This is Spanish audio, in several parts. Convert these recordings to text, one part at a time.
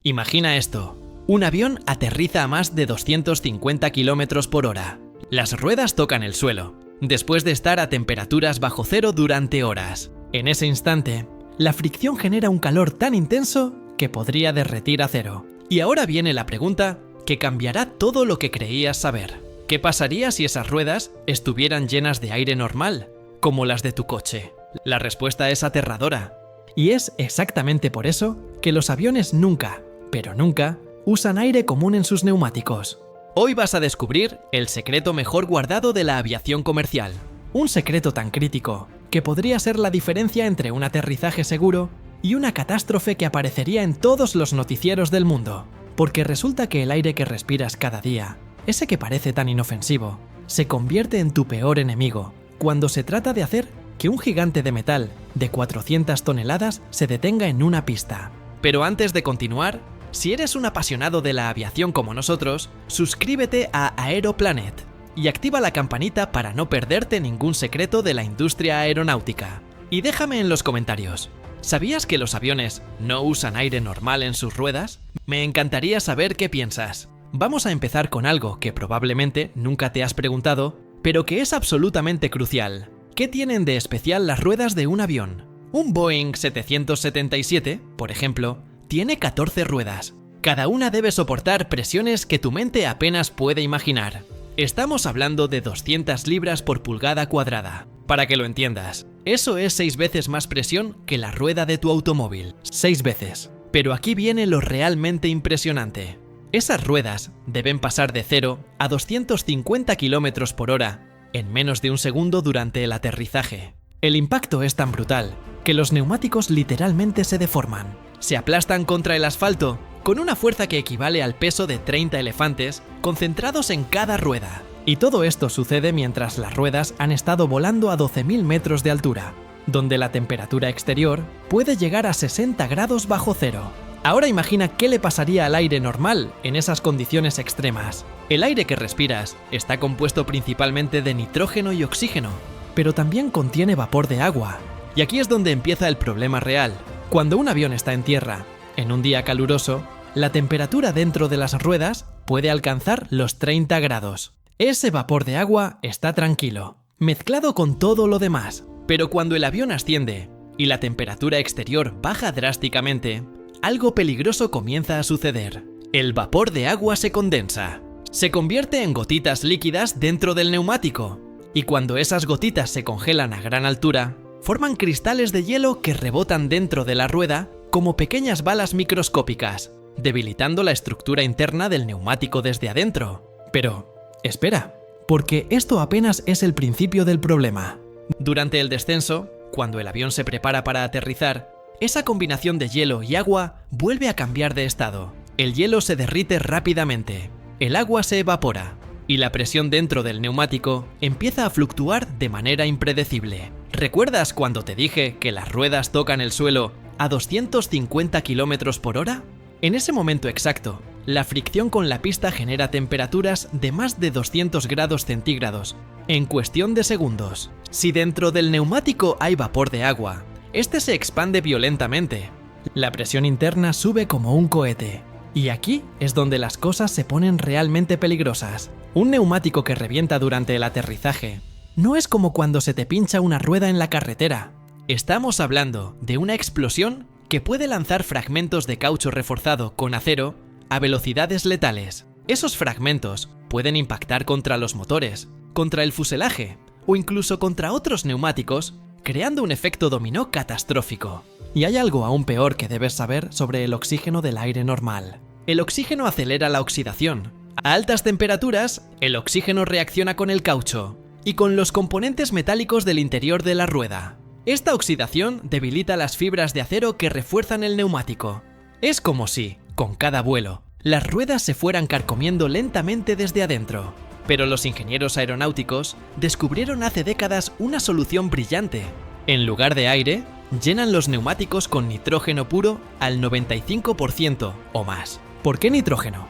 Imagina esto. Un avión aterriza a más de 250 km por hora. Las ruedas tocan el suelo, después de estar a temperaturas bajo cero durante horas. En ese instante, la fricción genera un calor tan intenso que podría derretir acero. Y ahora viene la pregunta que cambiará todo lo que creías saber. ¿Qué pasaría si esas ruedas estuvieran llenas de aire normal, como las de tu coche? La respuesta es aterradora. Y es exactamente por eso que los aviones nunca, pero nunca, usan aire común en sus neumáticos. Hoy vas a descubrir el secreto mejor guardado de la aviación comercial. Un secreto tan crítico que podría ser la diferencia entre un aterrizaje seguro y una catástrofe que aparecería en todos los noticieros del mundo. Porque resulta que el aire que respiras cada día, ese que parece tan inofensivo, se convierte en tu peor enemigo cuando se trata de hacer que un gigante de metal de 400 toneladas se detenga en una pista. Pero antes de continuar, si eres un apasionado de la aviación como nosotros, suscríbete a Aeroplanet y activa la campanita para no perderte ningún secreto de la industria aeronáutica. Y déjame en los comentarios, ¿sabías que los aviones no usan aire normal en sus ruedas? Me encantaría saber qué piensas. Vamos a empezar con algo que probablemente nunca te has preguntado, pero que es absolutamente crucial. ¿Qué tienen de especial las ruedas de un avión? Un Boeing 777, por ejemplo, tiene 14 ruedas. Cada una debe soportar presiones que tu mente apenas puede imaginar. Estamos hablando de 200 libras por pulgada cuadrada. Para que lo entiendas, eso es 6 veces más presión que la rueda de tu automóvil. 6 veces. Pero aquí viene lo realmente impresionante. Esas ruedas deben pasar de 0 a 250 km por hora en menos de un segundo durante el aterrizaje. El impacto es tan brutal que los neumáticos literalmente se deforman. Se aplastan contra el asfalto con una fuerza que equivale al peso de 30 elefantes concentrados en cada rueda. Y todo esto sucede mientras las ruedas han estado volando a 12.000 metros de altura, donde la temperatura exterior puede llegar a 60 grados bajo cero. Ahora imagina qué le pasaría al aire normal en esas condiciones extremas. El aire que respiras está compuesto principalmente de nitrógeno y oxígeno, pero también contiene vapor de agua. Y aquí es donde empieza el problema real. Cuando un avión está en tierra, en un día caluroso, la temperatura dentro de las ruedas puede alcanzar los 30 grados. Ese vapor de agua está tranquilo, mezclado con todo lo demás. Pero cuando el avión asciende y la temperatura exterior baja drásticamente, algo peligroso comienza a suceder. El vapor de agua se condensa. Se convierte en gotitas líquidas dentro del neumático. Y cuando esas gotitas se congelan a gran altura, forman cristales de hielo que rebotan dentro de la rueda como pequeñas balas microscópicas, debilitando la estructura interna del neumático desde adentro. Pero, espera, porque esto apenas es el principio del problema. Durante el descenso, cuando el avión se prepara para aterrizar, esa combinación de hielo y agua vuelve a cambiar de estado. El hielo se derrite rápidamente, el agua se evapora, y la presión dentro del neumático empieza a fluctuar de manera impredecible. ¿Recuerdas cuando te dije que las ruedas tocan el suelo a 250 km por hora? En ese momento exacto, la fricción con la pista genera temperaturas de más de 200 grados centígrados en cuestión de segundos. Si dentro del neumático hay vapor de agua, este se expande violentamente. La presión interna sube como un cohete. Y aquí es donde las cosas se ponen realmente peligrosas. Un neumático que revienta durante el aterrizaje no es como cuando se te pincha una rueda en la carretera. Estamos hablando de una explosión que puede lanzar fragmentos de caucho reforzado con acero a velocidades letales. Esos fragmentos pueden impactar contra los motores, contra el fuselaje o incluso contra otros neumáticos, creando un efecto dominó catastrófico. Y hay algo aún peor que debes saber sobre el oxígeno del aire normal. El oxígeno acelera la oxidación. A altas temperaturas, el oxígeno reacciona con el caucho y con los componentes metálicos del interior de la rueda. Esta oxidación debilita las fibras de acero que refuerzan el neumático. Es como si, con cada vuelo, las ruedas se fueran carcomiendo lentamente desde adentro. Pero los ingenieros aeronáuticos descubrieron hace décadas una solución brillante. En lugar de aire, llenan los neumáticos con nitrógeno puro al 95% o más. ¿Por qué nitrógeno?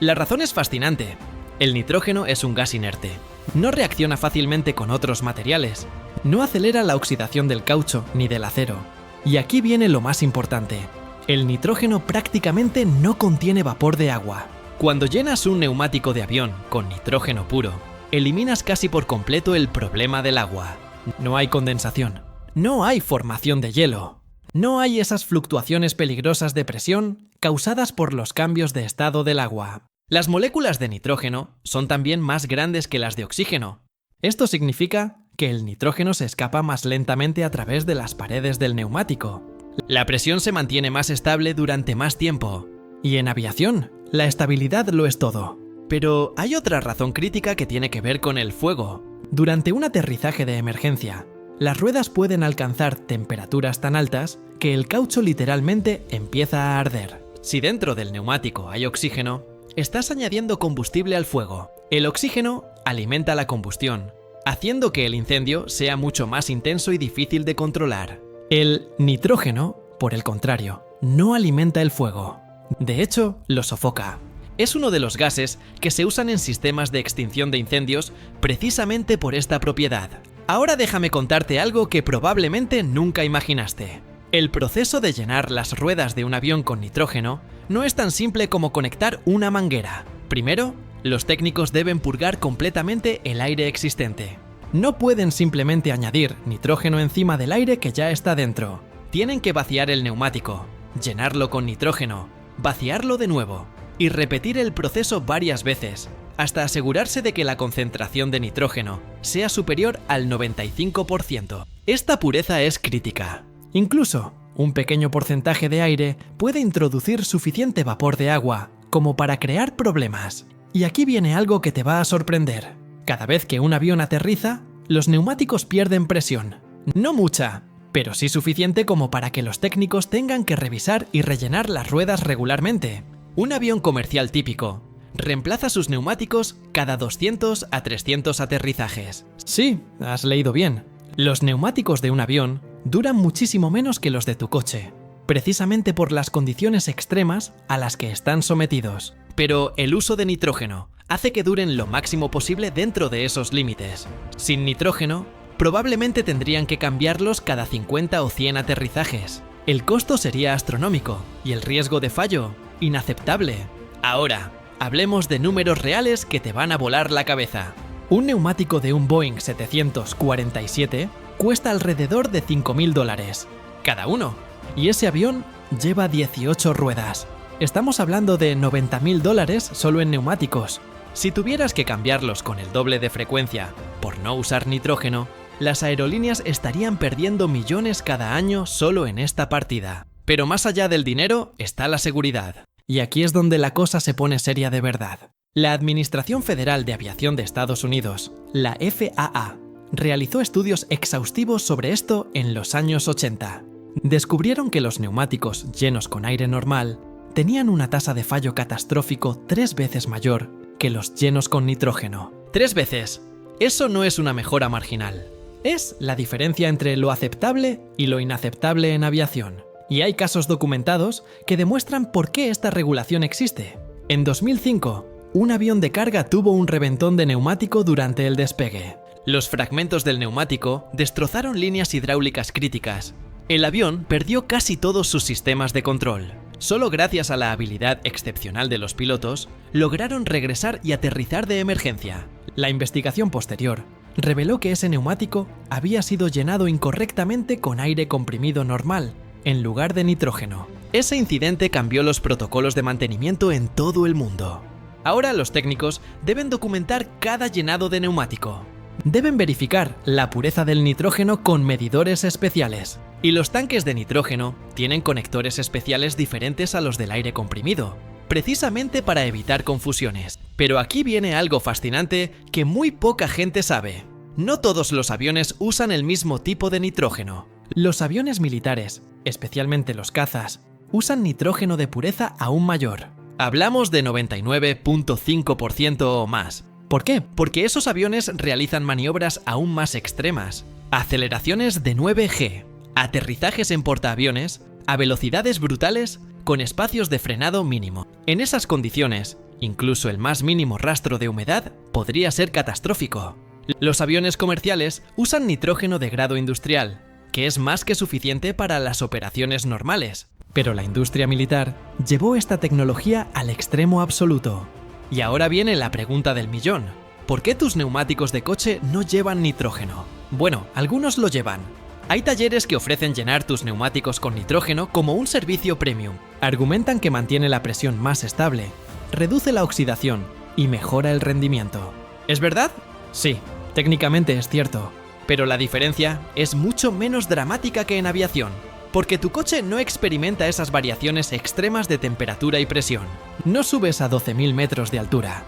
La razón es fascinante. El nitrógeno es un gas inerte. No reacciona fácilmente con otros materiales. No acelera la oxidación del caucho ni del acero. Y aquí viene lo más importante. El nitrógeno prácticamente no contiene vapor de agua. Cuando llenas un neumático de avión con nitrógeno puro, eliminas casi por completo el problema del agua. No hay condensación, no hay formación de hielo, no hay esas fluctuaciones peligrosas de presión causadas por los cambios de estado del agua. Las moléculas de nitrógeno son también más grandes que las de oxígeno. Esto significa que el nitrógeno se escapa más lentamente a través de las paredes del neumático. La presión se mantiene más estable durante más tiempo. Y en aviación, la estabilidad lo es todo. Pero hay otra razón crítica que tiene que ver con el fuego. Durante un aterrizaje de emergencia, las ruedas pueden alcanzar temperaturas tan altas que el caucho literalmente empieza a arder. Si dentro del neumático hay oxígeno, estás añadiendo combustible al fuego. El oxígeno alimenta la combustión, haciendo que el incendio sea mucho más intenso y difícil de controlar. El nitrógeno, por el contrario, no alimenta el fuego. De hecho, lo sofoca. Es uno de los gases que se usan en sistemas de extinción de incendios precisamente por esta propiedad. Ahora déjame contarte algo que probablemente nunca imaginaste. El proceso de llenar las ruedas de un avión con nitrógeno no es tan simple como conectar una manguera. Primero, los técnicos deben purgar completamente el aire existente. No pueden simplemente añadir nitrógeno encima del aire que ya está dentro. Tienen que vaciar el neumático, llenarlo con nitrógeno, vaciarlo de nuevo y repetir el proceso varias veces, hasta asegurarse de que la concentración de nitrógeno sea superior al 95%. Esta pureza es crítica. Incluso, un pequeño porcentaje de aire puede introducir suficiente vapor de agua como para crear problemas. Y aquí viene algo que te va a sorprender. Cada vez que un avión aterriza, los neumáticos pierden presión. No mucha, pero sí suficiente como para que los técnicos tengan que revisar y rellenar las ruedas regularmente. Un avión comercial típico reemplaza sus neumáticos cada 200 a 300 aterrizajes. Sí, has leído bien. Los neumáticos de un avión duran muchísimo menos que los de tu coche, precisamente por las condiciones extremas a las que están sometidos. Pero el uso de nitrógeno hace que duren lo máximo posible dentro de esos límites. Sin nitrógeno, probablemente tendrían que cambiarlos cada 50 o 100 aterrizajes. El costo sería astronómico y el riesgo de fallo, inaceptable. Ahora, hablemos de números reales que te van a volar la cabeza. Un neumático de un Boeing 747 cuesta alrededor de $5.000 cada uno, y ese avión lleva 18 ruedas. Estamos hablando de $90.000 solo en neumáticos. Si tuvieras que cambiarlos con el doble de frecuencia por no usar nitrógeno, las aerolíneas estarían perdiendo millones cada año solo en esta partida. Pero más allá del dinero está la seguridad. Y aquí es donde la cosa se pone seria de verdad. La Administración Federal de Aviación de Estados Unidos, la FAA, realizó estudios exhaustivos sobre esto en los años 80. Descubrieron que los neumáticos llenos con aire normal tenían una tasa de fallo catastrófico 3 veces mayor que los llenos con nitrógeno. 3 veces. Eso no es una mejora marginal. Es la diferencia entre lo aceptable y lo inaceptable en aviación. Y hay casos documentados que demuestran por qué esta regulación existe. En 2005, un avión de carga tuvo un reventón de neumático durante el despegue. Los fragmentos del neumático destrozaron líneas hidráulicas críticas. El avión perdió casi todos sus sistemas de control. Solo gracias a la habilidad excepcional de los pilotos, lograron regresar y aterrizar de emergencia. La investigación posterior reveló que ese neumático había sido llenado incorrectamente con aire comprimido normal, en lugar de nitrógeno. Ese incidente cambió los protocolos de mantenimiento en todo el mundo. Ahora los técnicos deben documentar cada llenado de neumático. Deben verificar la pureza del nitrógeno con medidores especiales. Y los tanques de nitrógeno tienen conectores especiales diferentes a los del aire comprimido, precisamente para evitar confusiones. Pero aquí viene algo fascinante que muy poca gente sabe. No todos los aviones usan el mismo tipo de nitrógeno. Los aviones militares, especialmente los cazas, usan nitrógeno de pureza aún mayor. Hablamos de 99.5% o más. ¿Por qué? Porque esos aviones realizan maniobras aún más extremas. Aceleraciones de 9G, aterrizajes en portaaviones, a velocidades brutales, con espacios de frenado mínimo. En esas condiciones, incluso el más mínimo rastro de humedad podría ser catastrófico. Los aviones comerciales usan nitrógeno de grado industrial, que es más que suficiente para las operaciones normales. Pero la industria militar llevó esta tecnología al extremo absoluto. Y ahora viene la pregunta del millón. ¿Por qué tus neumáticos de coche no llevan nitrógeno? Bueno, algunos lo llevan. Hay talleres que ofrecen llenar tus neumáticos con nitrógeno como un servicio premium. Argumentan que mantiene la presión más estable, reduce la oxidación y mejora el rendimiento. ¿Es verdad? Sí, técnicamente es cierto. Pero la diferencia es mucho menos dramática que en aviación, porque tu coche no experimenta esas variaciones extremas de temperatura y presión. No subes a 12.000 metros de altura.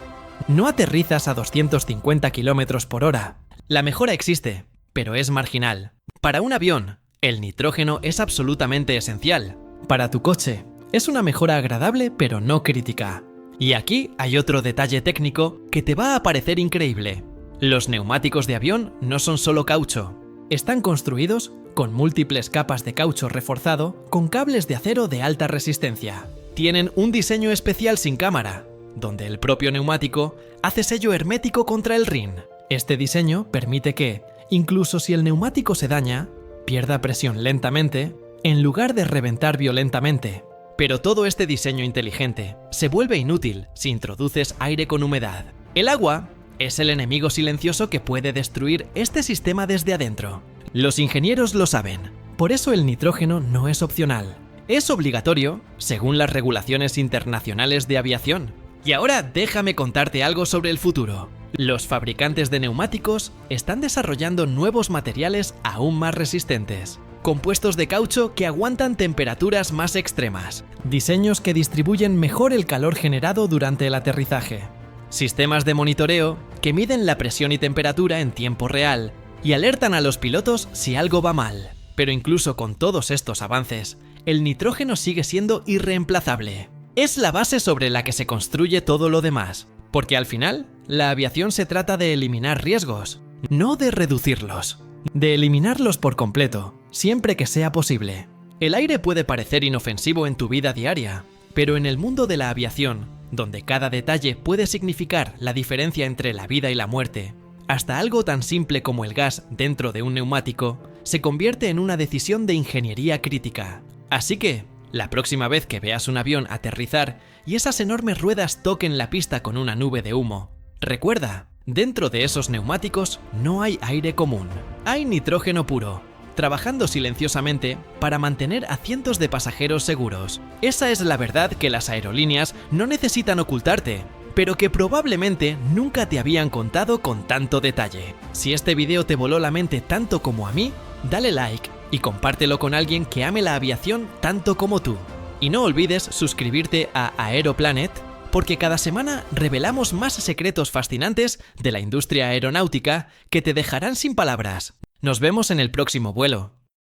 No aterrizas a 250 km por hora. La mejora existe, pero es marginal. Para un avión, el nitrógeno es absolutamente esencial. Para tu coche, es una mejora agradable pero no crítica. Y aquí hay otro detalle técnico que te va a parecer increíble. Los neumáticos de avión no son solo caucho. Están construidos con múltiples capas de caucho reforzado con cables de acero de alta resistencia. Tienen un diseño especial sin cámara, donde el propio neumático hace sello hermético contra el rin. Este diseño permite que, incluso si el neumático se daña, pierda presión lentamente, en lugar de reventar violentamente. Pero todo este diseño inteligente se vuelve inútil si introduces aire con humedad. El agua es el enemigo silencioso que puede destruir este sistema desde adentro. Los ingenieros lo saben, por eso el nitrógeno no es opcional. Es obligatorio según las regulaciones internacionales de aviación. Y ahora déjame contarte algo sobre el futuro. Los fabricantes de neumáticos están desarrollando nuevos materiales aún más resistentes, compuestos de caucho que aguantan temperaturas más extremas, diseños que distribuyen mejor el calor generado durante el aterrizaje, sistemas de monitoreo que miden la presión y temperatura en tiempo real y alertan a los pilotos si algo va mal. Pero incluso con todos estos avances, el nitrógeno sigue siendo irreemplazable. Es la base sobre la que se construye todo lo demás, porque al final, la aviación se trata de eliminar riesgos, no de reducirlos. De eliminarlos por completo, siempre que sea posible. El aire puede parecer inofensivo en tu vida diaria, pero en el mundo de la aviación, donde cada detalle puede significar la diferencia entre la vida y la muerte, hasta algo tan simple como el gas dentro de un neumático, se convierte en una decisión de ingeniería crítica. Así que, la próxima vez que veas un avión aterrizar y esas enormes ruedas toquen la pista con una nube de humo, recuerda, dentro de esos neumáticos no hay aire común, hay nitrógeno puro, trabajando silenciosamente para mantener a cientos de pasajeros seguros. Esa es la verdad que las aerolíneas no necesitan ocultarte, pero que probablemente nunca te habían contado con tanto detalle. Si este video te voló la mente tanto como a mí, dale like y compártelo con alguien que ame la aviación tanto como tú. Y no olvides suscribirte a Aeroplanet, porque cada semana revelamos más secretos fascinantes de la industria aeronáutica que te dejarán sin palabras. Nos vemos en el próximo vuelo.